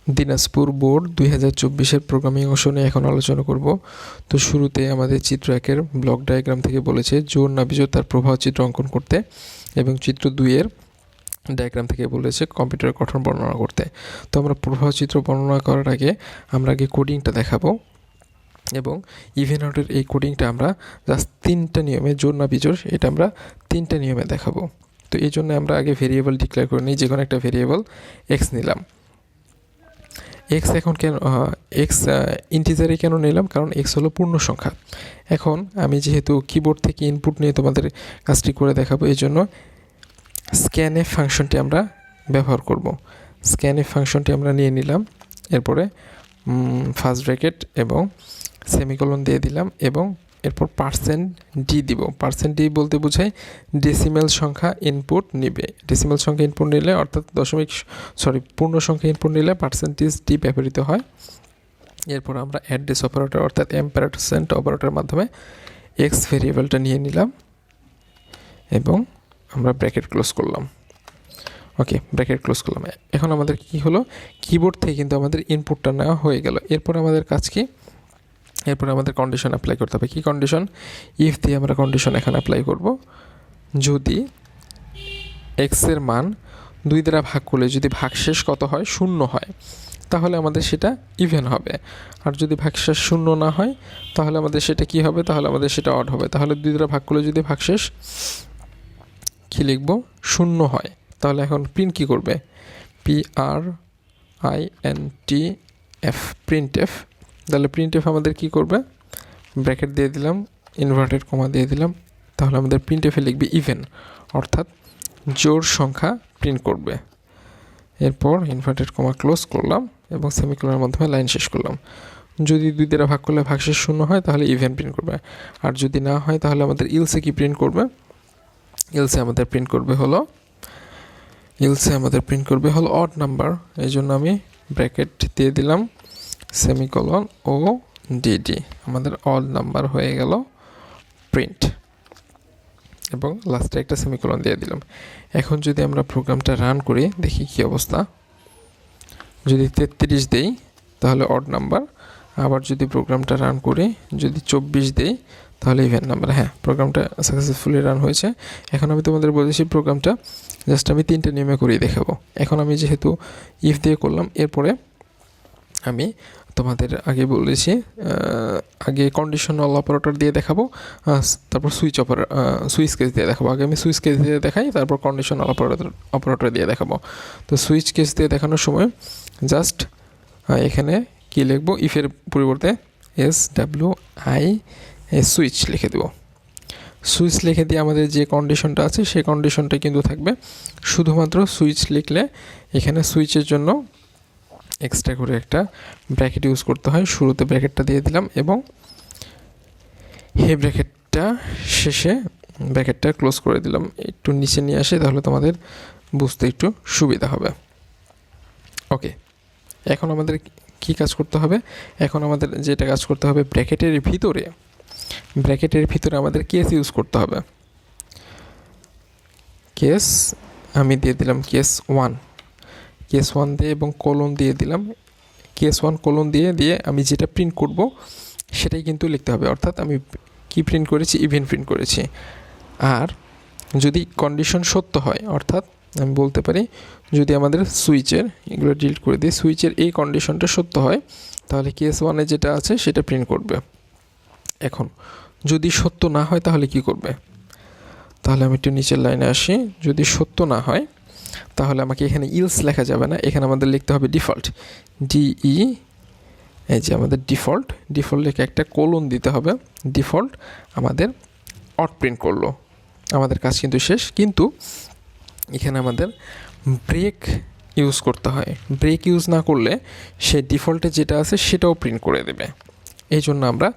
Dinajpur board 2024-এর programming অংশ নিয়ে এখন আলোচনা করব। তো শুরুতে আমাদের চিত্র 1-এর ব্লক ডায়াগ্রাম থেকে বলেছে জোর না বিজোড় তার প্রবাহ চিত্র অঙ্কন করতে, এবং চিত্র 2-এর ডায়াগ্রাম থেকে বলেছে কম্পিউটারের গঠন বর্ণনা করতে। তো আমরা প্রবাহ চিত্র বর্ণনা করার আগে আমরা আগে কোডিংটা দেখাবো, এবং ইভেন আউটের এই কোডিংটা আমরা জাস্ট 3টা নিয়মে, জোর না বিজোড়, এটা আমরা 3টা নিয়মে দেখাবো। তো এই জন্য আমরা আগে ভেরিয়েবল ডিক্লেয়ার করে নিই, যে কোনো একটা ভেরিয়েবল এক্স নিলাম। এক্স এখন কেন এক্স ইন্টিজারে কেন নিলাম? কারণ এক্স হলো পূর্ণ সংখ্যা। এখন আমি যেহেতু কিবোর্ড থেকে ইনপুট নিয়ে তোমাদের কাজটি করে দেখাবো, এই জন্য স্ক্যানএফ ফাংশনটি আমরা ব্যবহার করব। স্ক্যানএফ ফাংশনটি আমরা নিয়ে নিলাম, এরপরে ফার্স্ট ব্র্যাকেট এবং সেমিকোলন দিয়ে দিলাম, এবং এরপর %d দিব। %d বলতে বোঝায় ডেসিমেল সংখ্যা ইনপুট নিবে। ডেসিমেল সংখ্যা ইনপুট নিলে, অর্থাৎ পূর্ণ সংখ্যা ইনপুট নিলে %d ব্যবহৃত হয়। এরপর আমরা অ্যাড্রেস অপারেটর অর্থাৎ এম্পারসেন্ট অপারেটরের মাধ্যমে এক্স ভেরিয়েবলটা নিয়ে নিলাম, এবং আমরা ব্র্যাকেট ক্লোজ করলাম। ওকে, ব্র্যাকেট ক্লোজ করলাম। এখন আমাদের কি হলো, কিবোর্ড থেকে কিন্তু আমাদের ইনপুটটা নেওয়া হয়ে গেল। এরপর আমাদের কাজ কি? এরপর আমাদের কন্ডিশন অ্যাপ্লাই করতে হবে। কি কন্ডিশন? ইফ দিয়ে আমরা কন্ডিশন এখন অ্যাপ্লাই করব। যদি এক্সের মান 2 দ্বারা ভাগ করলে যদি ভাগশেষ কত হয়, 0 হয়, তাহলে আমাদের সেটা ইভেন হবে। আর যদি ভাগশেষ 0 না হয়, তাহলে আমাদের সেটা কি হবে? তাহলে আমাদের সেটা অড হবে। তাহলে 2 দ্বারা ভাগ করলে যদি ভাগশেষ কি লিখব? 0 হয়, তাহলে এখন প্রিন্ট কি করবে? PRINTF, print F. তাহলে প্রিন্ট এফ আমাদের কি করবে? ব্র্যাকেট দিয়ে দিলাম, ইনভার্টেড কমা দিয়ে দিলাম, তাহলে আমাদের প্রিন্ট এফে লিখবে ইভেন, অর্থাৎ জোড় সংখ্যা প্রিন্ট করবে। এরপর ইনভার্টেড কমা ক্লোজ করলাম এবং সেমিকোলনের মাধ্যমে লাইন শেষ করলাম। যদি 2 দ্বারা ভাগ করলে ভাগশেষ 0 হয়, তাহলে ইভেন প্রিন্ট করবে। আর যদি না হয়, তাহলে আমাদের ইলসে কি প্রিন্ট করবে? ইলসে আমাদের প্রিন্ট করবে হলো অড নাম্বার। এই জন্য আমি ব্র্যাকেট দিয়ে দিলাম, সেমিকোলন ও ডিডি, আমাদের অড নাম্বার হয়ে গেল প্রিন্ট, এবং লাস্টে একটা সেমিকোলন দিয়ে দিলাম। এখন যদি আমরা প্রোগ্রামটা রান করি, দেখি কি অবস্থা। যদি 33 দেই, তাহলে অড নাম্বার। আবার যদি প্রোগ্রামটা রান করি, যদি 24 দেই, তাহলে ইভেন নাম্বার। হ্যাঁ, প্রোগ্রামটা সাকসেসফুলি রান হয়েছে। এখন আমি তোমাদের বলেছি প্রোগ্রামটা জাস্ট আমি 3টা নিয়মে করিয়ে দেখাবো। এখন আমি যেহেতু ইফ দিয়ে করলাম, এরপরে আমি তোমাদের আগে বলেছি আগে কন্ডিশনাল অপারেটর দিয়ে দেখাবো, তারপর সুইচ কেস দিয়ে দেখাবো। আগে আমি সুইচ কেস দিয়ে দেখাই, তারপর কন্ডিশনাল অপারেটর দিয়ে দেখাবো। তো সুইচ কেস দিয়ে দেখানোর সময় জাস্ট এখানে কি লিখবো? ইফের পরিবর্তে SWI সুইচ লিখে দেবো। সুইচ লিখে দিয়ে আমাদের যে কন্ডিশনটা আছে সেই কন্ডিশনটা কিন্তু থাকবে। শুধুমাত্র সুইচ লিখলে এখানে সুইচের জন্য এক্সট্রা করে একটা ব্র্যাকেট ইউজ করতে হয়। শুরুতে ব্র্যাকেটটা দিয়ে দিলাম, এবং এই ব্র্যাকেটটা শেষে ব্র্যাকেটটা ক্লোজ করে দিলাম। একটু নিচে নিয়ে আসে, তাহলে তোমাদের বুঝতে একটু সুবিধা হবে। ওকে, এখন আমাদের কি কাজ করতে হবে? এখন আমাদের যেটা কাজ করতে হবে, ব্র্যাকেটের ভিতরে আমাদের কেস ইউজ করতে হবে। কেস আমি দিয়ে দিলাম কেস 1 দিয়ে, এবং কোলন দিয়ে দিলাম। কেস 1 কোলন দিয়ে আমি যেটা প্রিন্ট করব সেটাই কিন্তু লিখতে হবে। অর্থাৎ আমি কি প্রিন্ট করেছি? ইভেন প্রিন্ট করেছি। আর যদি কন্ডিশন সত্য হয়, অর্থাৎ আমি বলতে পারি যদি আমাদের সুইচের, এগুলো ডিলিট করে দিই, সুইচের এই কন্ডিশনটা সত্য হয়, তাহলে কেস 1-এ যেটা আছে সেটা প্রিন্ট করবে। এখন যদি সত্য না হয়, তাহলে কি করবে? তাহলে আমি একটু নিচের লাইনে আসি। যদি সত্য না হয়, তাহলে আমাকে এখানে ইলস লেখা যাবে না, এখানে আমাদের লিখতে হবে ডিফল্ট, DE, এই যে আমাদের ডিফল্ট লিখে একটা কোলন দিতে হবে। ডিফল্ট আমাদের অড প্রিন্ট করলো, আমাদের কাজ কিন্তু শেষ। কিন্তু এখানে আমাদের ব্রেক ইউজ করতে হয়। ব্রেক ইউজ না করলে সে ডিফল্টে যেটা আছে সেটাও প্রিন্ট করে দেবে। এই জন্য আমরা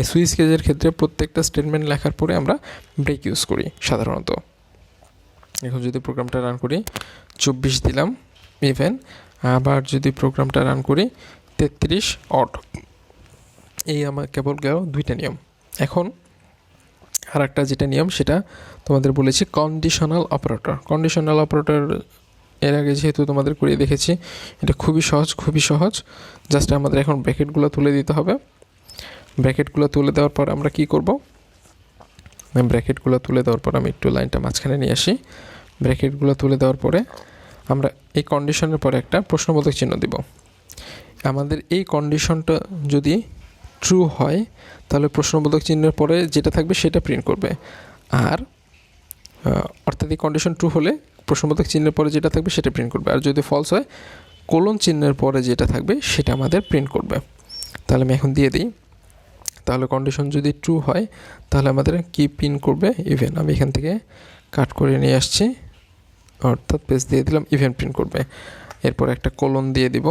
সুইচ কেজের ক্ষেত্রে প্রত্যেকটা স্টেটমেন্ট লেখার পরে আমরা ব্রেক ইউজ করি সাধারণত। এখন যদি প্রোগ্রামটা রান করি, 24 দিলাম ইভেন, আবার যদি প্রোগ্রামটা রান করি 33 অড। এই আমার কেবল গেল 2টা নিয়ম। এখন আর একটা যেটা নিয়ম, সেটা তোমাদের বলেছি কন্ডিশনাল অপারেটর এর আগে যেহেতু তোমাদের করিয়ে দেখেছি, এটা খুবই সহজ। জাস্ট আমাদের এখন ব্র্যাকেটগুলো তুলে দিতে হবে। ব্র্যাকেটগুলো তুলে দেওয়ার পর আমরা কি করব, ব্র্যাকেটগুলো তুলে দেওয়ার পর আমি একটু লাইনটা মাঝখানে নিয়ে আসি। ব্র্যাকেটগুলো তুলে দেওয়ার পরে আমরা এই কন্ডিশনের পরে একটা প্রশ্নবোধক চিহ্ন দিব। আমাদের এই কন্ডিশনটা যদি ট্রু হয় তাহলে প্রশ্নবোধক চিহ্নের পরে যেটা থাকবে সেটা প্রিন্ট করবে। আর অর্থাৎ এই কন্ডিশন ট্রু হলে প্রশ্নবোধক চিহ্নের পরে যেটা থাকবে সেটা প্রিন্ট করবে। আর যদি ফলস হয় কোলন চিহ্নের পরে যেটা থাকবে সেটা আমাদের প্রিন্ট করবে। তাহলে আমি এখন দিয়ে দিই। তাহলে কন্ডিশন যদি ট্রু হয় তাহলে আমাদের কি প্রিন্ট করবে, ইভেন। আমি এখান থেকে কাট করে নিয়ে আসছি, অর্থাৎ পেজ দিয়ে দিলাম, ইভেন প্রিন্ট করবে। এরপর একটা কোলন দিয়ে দিব।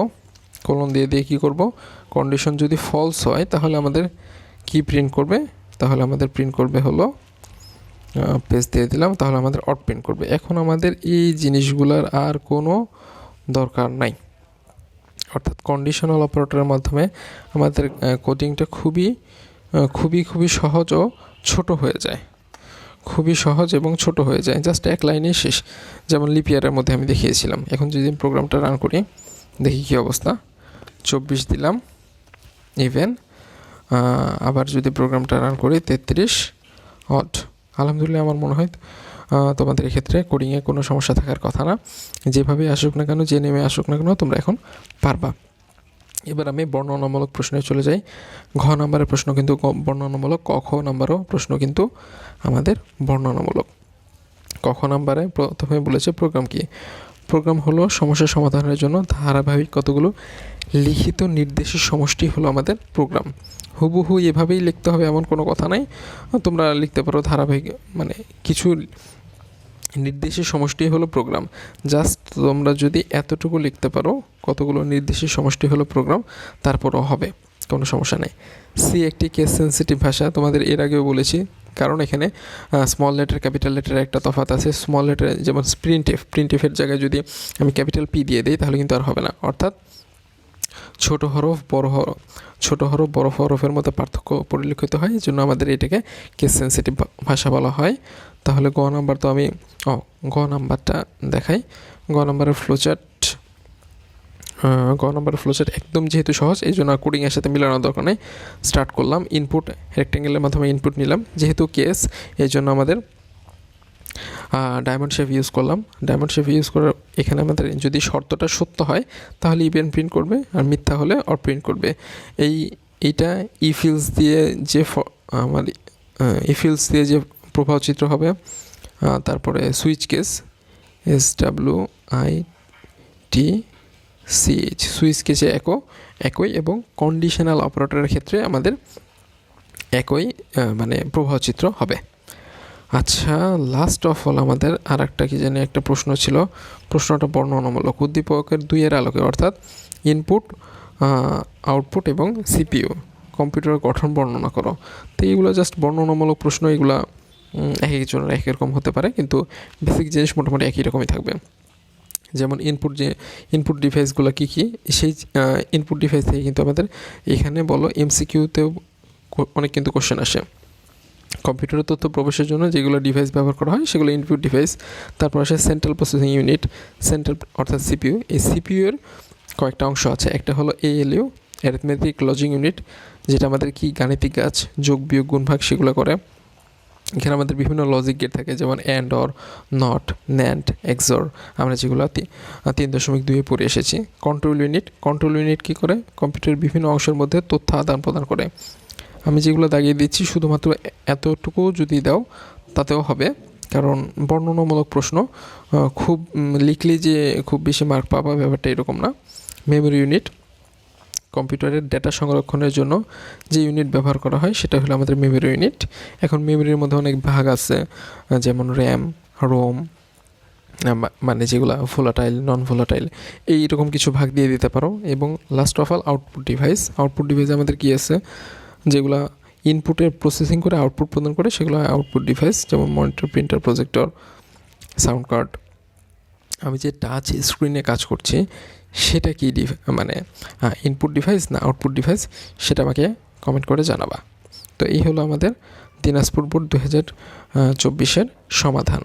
কোলন দিয়ে কি করব, কন্ডিশন যদি ফলস হয় তাহলে আমাদের কি প্রিন্ট করবে, তাহলে আমাদের প্রিন্ট করবে হলো, পেজ দিয়ে দিলাম, তাহলে আমাদের অড প্রিন্ট করবে। এখন আমাদের এই জিনিসগুলোর আর কোনো দরকার নাই। অর্থাৎ কন্ডিশনাল অপারেটরের মাধ্যমে আমাদের কোডিংটা খুবই সহজ ও ছোট হয়ে যায়, খুবই সহজ এবং ছোট হয়ে যায়, জাস্ট এক লাইনে শেষ। যেমন লিপিয়ারের মধ্যে আমি দেখিয়েছিলাম। এখন যদি প্রোগ্রামটা রান করি, দেখি কী অবস্থা। 24 দিলাম, ইভেন। আবার যদি প্রোগ্রামটা রান করি 33 অড। আলহামদুলিল্লাহ, আমার মনে হয় তোমাদের এক্ষেত্রে কোডিংয়ে কোনো সমস্যা থাকার কথা না। যেভাবে আসুক না কেন, যে নেমে আসুক না কেন, তোমরা এখন পারবা। এবার আমি বর্ণনামূলক প্রশ্নে চলে যাই। ঘ নাম্বারের প্রশ্ন কিন্তু বর্ণনামূলক, ক খ নাম্বারও প্রশ্ন কিন্তু আমাদের বর্ণনামূলক। ক খ নাম্বারে প্রথমে বলেছে প্রোগ্রাম কি। প্রোগ্রাম হলো সমস্যা সমাধানের জন্য ধারাবাহিক কতগুলো লিখিত নির্দেশের সমষ্টি হলো আমাদের প্রোগ্রাম। হুবহু এভাবেই লিখতে হবে এমন কোনো কথা নাই। তোমরা লিখতে পারো ধারাবাহিক, মানে কিছু নির্দেশের সমষ্টি হলো প্রোগ্রাম। জাস্ট তোমরা যদি এতটুকু লিখতে পারো, কতগুলো নির্দেশের সমষ্টি হলো প্রোগ্রাম, তারপরও হবে, কোনো সমস্যা নেই। সি একটি কেস সেন্সিটিভ ভাষা, তোমাদের এর আগেও বলেছি, কারণ এখানে স্মল লেটার ক্যাপিটাল লেটারের একটা তফাৎ আছে। স্মল লেটার যেমন প্রিন্টএফের জায়গায় যদি আমি ক্যাপিটাল পি দিয়ে দিই তাহলে কিন্তু আর হবে না। অর্থাৎ ছোট হরফ বড় হরফের মধ্যে পার্থক্য পরিলক্ষিত হয়, এই জন্য আমাদের এটাকে কেস সেন্সিটিভ ভাষা বলা হয়। তাহলে গ নাম্বার তো আমি গ নাম্বারটা দেখাই। গ নাম্বারের ফ্লোচার্ট একদম যেহেতু সহজ, এই জন্য কোডিংয়ের সাথে মিলানোর দরকার নেই। স্টার্ট করলাম, ইনপুট রেক্টেঙ্গেলের মাধ্যমে ইনপুট নিলাম, যেহেতু কেস এই জন্য আমাদের ডায়মন্ড শেপ ইউজ করলাম। ডায়মন্ড শেপ ইউজ করার এখানে আমাদের যদি শর্তটা সত্য হয় তাহলে ইভেন প্রিন্ট করবে, আর মিথ্যা হলে অর প্রিন্ট করবে। এইটা ইফিলস দিয়ে যে প্রবাহ চিত্র হবে। তারপরে সুইচ কেস, SWITCH, সুইচ কেসে একই এবং কন্ডিশনাল অপারেটরের ক্ষেত্রে আমাদের একই মানে প্রবাহ চিত্র হবে। আচ্ছা, লাস্ট অফ অল আমাদের আর একটা কি জানি একটা প্রশ্ন ছিল। প্রশ্নটা বর্ণনামূলক। উদ্দীপকের 2-এর আলোকে, অর্থাৎ ইনপুট, আউটপুট এবং CPU কম্পিউটারের গঠন বর্ণনা করো। তো এইগুলো জাস্ট বর্ণনামূলক প্রশ্ন। এগুলো এক একজনের এক রকম হতে পারে, কিন্তু বেসিক জিনিস মোটামুটি একই রকমই থাকবে। যেমন ইনপুট ডিভাইসগুলো কী সেই ইনপুট ডিভাইস থেকে কিন্তু আমাদের এখানে বলো MCQতেও অনেক কিন্তু কোশ্চেন আসে। কম্পিউটারের তথ্য প্রবেশের জন্য যেগুলো ডিভাইস ব্যবহার করা হয় সেগুলো ইনপুট ডিভাইস। তারপর আসে সেন্ট্রাল প্রসেসিং ইউনিট, অর্থাৎ CPU। এই CPU এর কয়েকটা অংশ আছে। একটা হলো ALU, অ্যারিথমেটিক লজিক ইউনিট, যেটা আমাদের কি গাণিতিক কাজ, যোগ বিয়োগ গুণ ভাগ সেগুলো করে। এখানে আমাদের বিভিন্ন লজিক গেট থাকে, যেমন and, or, not, NAND, XOR, আমরা যেগুলো 3.2 পড়ে এসেছি। কন্ট্রোল ইউনিট কী করে, কম্পিউটারের বিভিন্ন অংশের মধ্যে তথ্য আদান প্রদান করে। আমি যেগুলো দাগিয়ে দিচ্ছি শুধুমাত্র এতটুকু যদি দাও তাতেও হবে, কারণ বর্ণনামূলক প্রশ্ন খুব লিখলে যে খুব বেশি মার্ক পাবা ব্যাপারটা এরকম না। মেমোরি ইউনিট, কম্পিউটারের ডেটা সংরক্ষণের জন্য যে ইউনিট ব্যবহার করা হয় সেটা হলো আমাদের মেমোরি ইউনিট। এখন মেমোরির মধ্যে অনেক ভাগ আছে, যেমন র্যাম, রোম, মানে যেগুলো ভোলাটাইল, নন ভোলাটাইল, এইরকম কিছু ভাগ দিয়ে দিতে পারো। এবং last of all output device আমাদের কি আছে, যেগুলো ইনপুটের প্রসেসিং করে আউটপুট প্রদান করে, সেগুলো আউটপুট ডিভাইস, যেমন monitor, printer, projector, sound card. আমি যে টাচ স্ক্রিনে কাজ করছি সেটা কি মানে ইনপুট ডিভাইস না আউটপুট ডিভাইস, সেটা আমাকে কমেন্ট করে জানাবা। তো এই হলো আমাদের দিনাজপুর বোর্ড 2024-এর সমাধান।